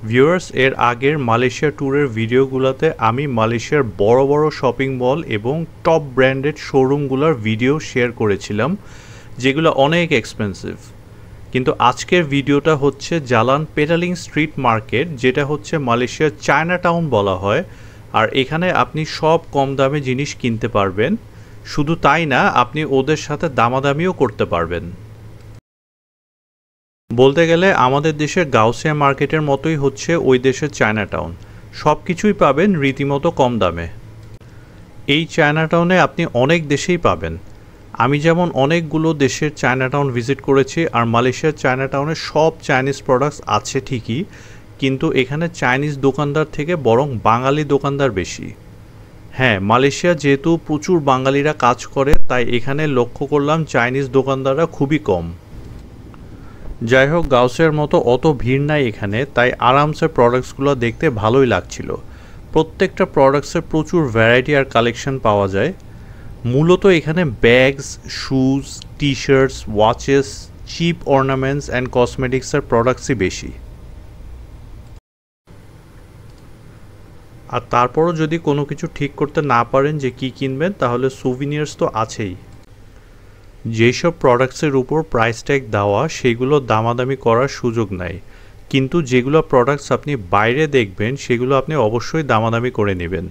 Viewers, এর আগের Malaysia ট্যুরের ভিডিওগুলোতে আমি মালয়েশিয়ার বড় বড় শপিং মল এবং টপ ব্র্যান্ডেড শোরুমগুলোর ভিডিও শেয়ার করেছিলাম, যেগুলো অনেক এক্সপেন্সিভ। কিন্তু আজকের ভিডিওটা হচ্ছে জালান পেটালিং স্ট্রিট মার্কেট, যেটা হচ্ছে মালয়েশিয়ার চায়না টাউন বলা হয়। আর এখানে আপনি সব কম দামে জিনিস কিনতে পারবেন। শুধু তাই না, আপনি ওদের সাথে দামাদামিও করতে পারবেন। বলতে গেলে আমাদের দেশের গাউসিয়া মার্কেটের মতোই হচ্ছে ওই দেশের চায়না টাউন। সব কিছুই পাবেন রীতিমতো কম দামে। এই চায়না টাউনে আপনি অনেক দেশেই পাবেন। আমি যেমন অনেকগুলো দেশের চায়না টাউন ভিজিট করেছি, আর মালয়েশিয়ার চায়না টাউনে সব চাইনিজ প্রোডাক্টস আছে ঠিকই, কিন্তু এখানে চাইনিজ দোকানদার থেকে বরং বাঙালি দোকানদার বেশি। হ্যাঁ, মালয়েশিয়া যেহেতু প্রচুর বাঙালিরা কাজ করে, তাই এখানে লক্ষ্য করলাম চাইনিজ দোকানদাররা খুবই কম। যাই হোক, গাউসের মতো অত ভিড় নাই এখানে, তাই আরামসে প্রোডাক্টসগুলো দেখতে ভালোই লাগছিল। প্রত্যেকটা প্রোডাক্টসের প্রচুর ভ্যারাইটি আর কালেকশন পাওয়া যায়। মূলত এখানে bags, shoes, T shirts, watches, cheap ornaments and কসমেটিক্সের প্রোডাক্টসই বেশি। আর তারপরও যদি কোনো কিছু ঠিক করতে না পারেন যে কী কিনবেন, তাহলে সুভিনিয়ার্স তো আছেই। যেসব প্রোডাক্টসের উপর প্রাইস ট্যাগ দেওয়া, সেগুলো দামাদামি করার সুযোগ নাই। কিন্তু যেগুলো প্রোডাক্টস আপনি বাইরে দেখবেন, সেগুলো আপনি অবশ্যই দামাদামি করে নেবেন।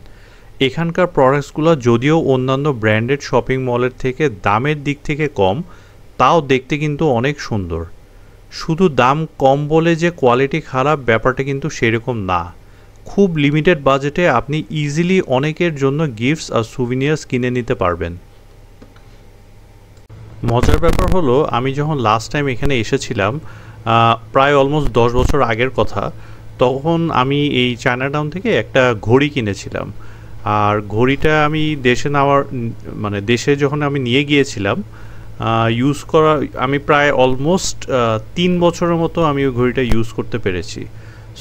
এখানকার প্রোডাক্টসগুলো যদিও অন্যান্য ব্র্যান্ডেড শপিং মলের থেকে দামের দিক থেকে কম, তাও দেখতে কিন্তু অনেক সুন্দর। শুধু দাম কম বলে যে কোয়ালিটি খারাপ, ব্যাপারটা কিন্তু সেরকম না। খুব লিমিটেড বাজেটে আপনি ইজিলি অনেকের জন্য গিফটস আর সুভিনিয়ার্স কিনে নিতে পারবেন। মজার ব্যাপার হলো, আমি যখন লাস্ট টাইম এখানে এসেছিলাম, প্রায় অলমোস্ট 10 বছর আগের কথা, তখন আমি এই চায়না টাউন থেকে একটা ঘড়ি কিনেছিলাম। আর ঘড়িটা আমি দেশে যখন আমি নিয়ে গিয়েছিলাম ইউজ করা, আমি প্রায় অলমোস্ট 3 বছরের মতো আমি ওই ঘড়িটা ইউজ করতে পেরেছি।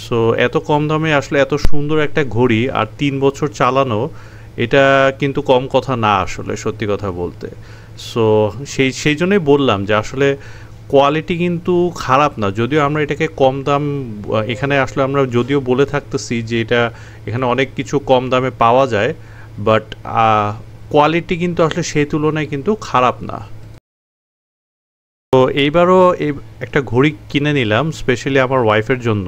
সো এত কম দামে আসলে এত সুন্দর একটা ঘড়ি আর 3 বছর চালানো, এটা কিন্তু কম কথা না আসলে, সত্যি কথা বলতে। সো সেই জন্যই বললাম যে আসলে কোয়ালিটি কিন্তু খারাপ না, যদিও আমরা এটাকে কম দাম, এখানে আসলে আমরা যদিও বলে থাকতেছি যে এটা এখানে অনেক কিছু কম দামে পাওয়া যায়, বাট কোয়ালিটি কিন্তু আসলে সেই তুলনায় কিন্তু খারাপ না। তো এইবারও একটা ঘড়ি কিনে নিলাম স্পেশালি আমার ওয়াইফের জন্য।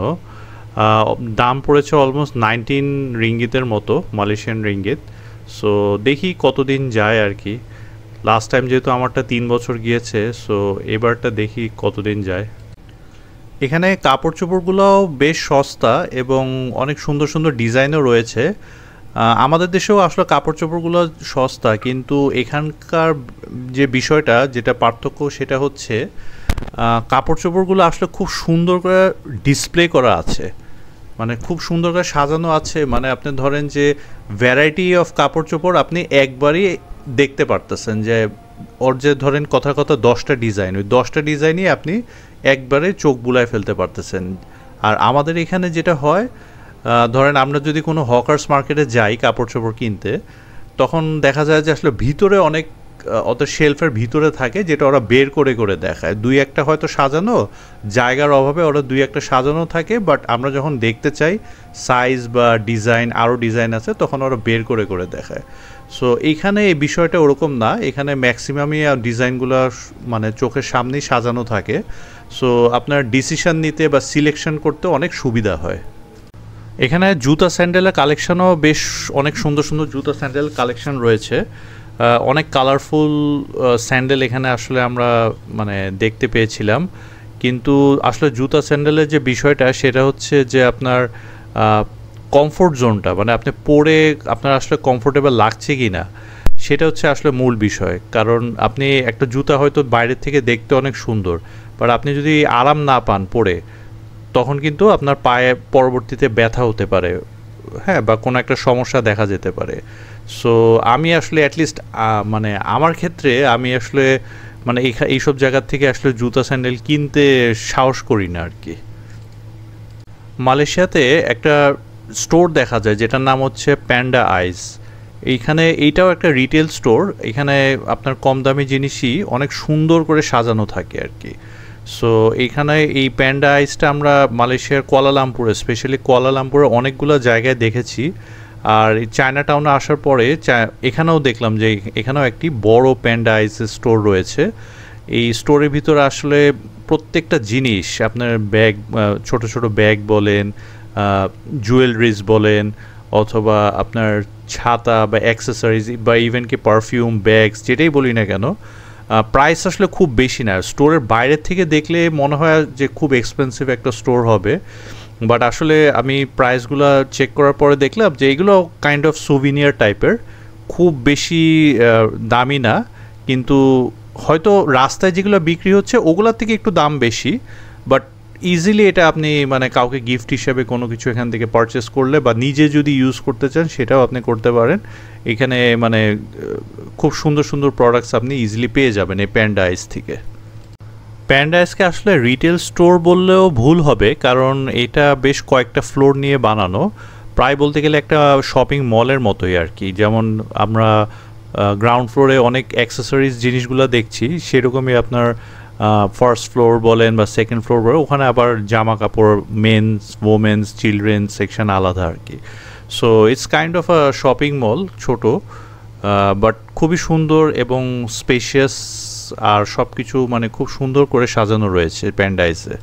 দাম পড়েছে অলমোস্ট 19 রিঙ্গিতের মতো, মালয়েশিয়ান রিঙ্গিত। সো দেখি কতদিন যায় আর কি। লাস্ট টাইম যেহেতু আমারটা 3 বছর গিয়েছে, সো এবারটা দেখি কতদিন যায়। এখানে কাপড় চোপড়গুলোও বেশ সস্তা এবং অনেক সুন্দর সুন্দর ডিজাইনও রয়েছে। আমাদের দেশেও আসলে কাপড় চোপড়গুলো সস্তা, কিন্তু এখানকার যে বিষয়টা, যেটা পার্থক্য, সেটা হচ্ছে কাপড় চোপড়গুলো আসলে খুব সুন্দর করে ডিসপ্লে করা আছে, মানে খুব সুন্দর করে সাজানো আছে। মানে আপনি ধরেন যে ভ্যারাইটি অফ কাপড় চোপড় আপনি একবারই দেখতে পারতেছেন, যে ওর যে ধরেন কথা 10টা ডিজাইন, ওই 10টা ডিজাইনই আপনি একবারে চোখ বুলায় ফেলতে পারতেছেন। আর আমাদের এখানে যেটা হয়, ধরেন আমরা যদি কোনো হকার্স মার্কেটে যাই কাপড় চোপড় কিনতে, তখন দেখা যায় যে আসলে ভিতরে অনেক ওদের শেলফের ভিতরে থাকে, যেটা ওরা বের করে করে দেখায়। 2-1টা হয়তো সাজানো, জায়গার অভাবে ওরা 2-1টা সাজানো থাকে, বাট আমরা যখন দেখতে চাই সাইজ বা ডিজাইন, আরও ডিজাইন আছে, তখন ওরা বের করে করে দেখায়। সো এইখানে এই বিষয়টা ওরকম না, এখানে ম্যাক্সিমামই ডিজাইনগুলো মানে চোখের সামনেই সাজানো থাকে। সো আপনার ডিসিশন নিতে বা সিলেকশন করতে অনেক সুবিধা হয়। এখানে জুতা স্যান্ডেলের কালেকশনও বেশ অনেক সুন্দর সুন্দর জুতা স্যান্ডেল কালেকশন রয়েছে। অনেক কালারফুল স্যান্ডেল এখানে আসলে আমরা মানে দেখতে পেয়েছিলাম। কিন্তু আসলে জুতা স্যান্ডেলের যে বিষয়টা, সেটা হচ্ছে যে আপনার কমফোর্ট জোনটা, মানে আপনি পরে আপনার আসলে কমফোর্টেবল লাগছে কি না, সেটা হচ্ছে আসলে মূল বিষয়। কারণ আপনি একটা জুতা হয়তো বাইরের থেকে দেখতে অনেক সুন্দর, বাট আপনি যদি আরাম না পান পরে, তখন কিন্তু আপনার পায়ে পরবর্তীতে ব্যথা হতে পারে, হ্যাঁ, বা কোনো একটা সমস্যা দেখা যেতে পারে। সো আমি আসলে অ্যাটলিস্ট মানে আমার ক্ষেত্রে আমি আসলে মানে এইসব জায়গার থেকে আসলে জুতা স্যান্ডেল কিনতে সাহস করি না আর কি। মালয়েশিয়াতে একটা স্টোর দেখা যায় যেটার নাম হচ্ছে প্যান্ডা আইস। এইটাও একটা রিটেল স্টোর। এখানে আপনার কম দামি জিনিসই অনেক সুন্দর করে সাজানো থাকে আর কি। সো এখানে এই প্যান্ডা আইসটা আমরা মালয়েশিয়ার কুয়ালালামপুরে, স্পেশালি কুয়ালালামপুরে অনেকগুলো জায়গায় দেখেছি। আর চায়না টাউনে আসার পরে এখানেও দেখলাম যে এখানেও একটি বড় প্যান্ডা আইসের স্টোর রয়েছে। এই স্টোরের ভিতরে আসলে প্রত্যেকটা জিনিস, আপনার ব্যাগ, ছোট ছোট ব্যাগ বলেন, জুয়েলারিজ বলেন, অথবা আপনার ছাতা বা অ্যাক্সেসরিজ বা ইভেন কি পারফিউম, ব্যাগস, যেটাই বলি না কেন, প্রাইস আসলে খুব বেশি না। স্টোরের বাইরের থেকে দেখলে মনে হয় যে খুব এক্সপেন্সিভ একটা স্টোর হবে, বাট আসলে আমি প্রাইসগুলো চেক করার পরে দেখলাম যে এগুলো কাইন্ড অফ সুভিনিয়ার টাইপের, খুব বেশি দামি না। কিন্তু হয়তো রাস্তায় যেগুলো বিক্রি হচ্ছে ওগুলোর থেকে একটু দাম বেশি, বাট ইজিলি এটা আপনি মানে কাউকে গিফট হিসেবে কোনো কিছু এখান থেকে পারচেস করলে বা নিজে যদি ইউজ করতে চান সেটাও আপনি করতে পারেন। এখানে মানে খুব সুন্দর সুন্দর প্রোডাক্টস আপনি ইজিলি পেয়ে যাবেন এই প্যান্ডা আইস থেকে। প্যান্ডা আইসকে আসলে রিটেল স্টোর বললেও ভুল হবে, কারণ এটা বেশ কয়েকটা ফ্লোর নিয়ে বানানো, প্রায় বলতে গেলে একটা শপিং মলের মতোই আর কি। যেমন আমরা গ্রাউন্ড ফ্লোরে অনেক অ্যাক্সেসরিজ জিনিসগুলো দেখছি, সেরকমই আপনার ফার্স্ট ফ্লোর বলেন বা সেকেন্ড ফ্লোর বলেন, ওখানে আবার জামা কাপড়, মেন্স, ওমেন্স, চিলড্রেন সেকশন আলাদা আর কি। So it's kind of a shopping mall, ছোট বাট খুবই সুন্দর এবং স্পেশিয়াস, আর সব কিছু মানে খুব সুন্দর করে সাজানো রয়েছে প্যান্ডাইসে।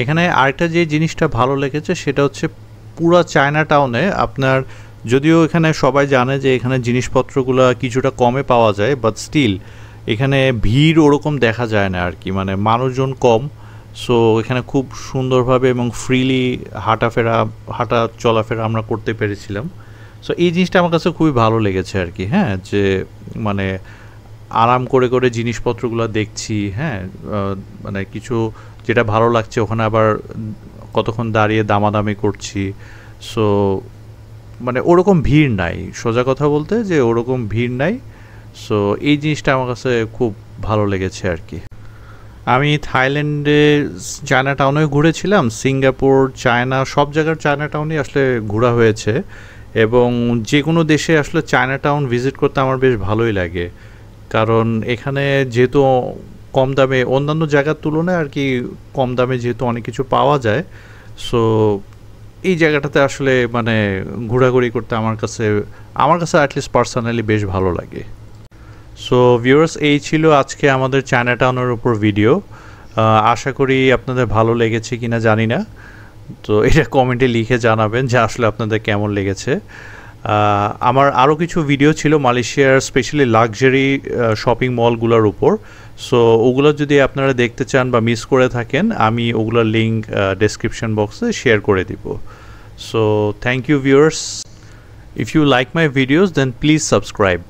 এখানে আরেকটা যে জিনিসটা ভালো লেগেছে সেটা হচ্ছে পুরা চায়না টাউনে আপনার, যদিও এখানে সবাই জানে যে এখানে জিনিসপত্রগুলো কিছুটা কমে পাওয়া যায়, বাট স্টিল এখানে ভিড় ওরকম দেখা যায় না আর কি, মানে মানুষজন কম। সো এখানে খুব সুন্দরভাবে এবং ফ্রিলি হাঁটা চলাফেরা আমরা করতে পেরেছিলাম। সো এই জিনিসটা আমার কাছে খুবই ভালো লেগেছে আর কি। হ্যাঁ, যে মানে আরাম করে করে জিনিসপত্রগুলো দেখছি। হ্যাঁ, মানে কিছু যেটা ভালো লাগছে ওখানে আবার কতক্ষণ দাঁড়িয়ে দামাদামি করছি। সো মানে ওরকম ভিড় নাই, সোজা কথা বলতে যে ওরকম ভিড় নাই। সো এই জিনিসটা আমার কাছে খুব ভালো লেগেছে আর কি। আমি থাইল্যান্ডে চায়না টাউনেও ঘুরেছিলাম, সিঙ্গাপুর, চায়না, সব জায়গার চায়না টাউনই আসলে ঘোরা হয়েছে। এবং যে কোনো দেশে আসলে চায়না টাউন ভিজিট করতে আমার বেশ ভালোই লাগে, কারণ এখানে যেহেতু কম দামে, অন্যান্য জায়গার তুলনায় আর কি কম দামে যেহেতু অনেক কিছু পাওয়া যায়, সো এই জায়গাটাতে আসলে মানে ঘোরাঘুরি করতে আমার কাছে অ্যাটলিস্ট পার্সোনালি বেশ ভালো লাগে। সো ভিউয়ার্স, এই ছিল আজকে আমাদের চায়না টাউনের উপর ভিডিও। আশা করি আপনাদের ভালো লেগেছে কিনা জানি না, তো এটা কমেন্টে লিখে জানাবেন যে আসলে আপনাদের কেমন লেগেছে। আমার আরও কিছু ভিডিও ছিল মালয়েশিয়ার স্পেশালি লাক্সারি শপিং মলগুলোর উপর। সো ওগুলো যদি আপনারা দেখতে চান বা মিস করে থাকেন, আমি ওগুলোর লিঙ্ক ডেসক্রিপশন বক্সে শেয়ার করে দিব। So thank you viewers. If you like my videos, then please subscribe.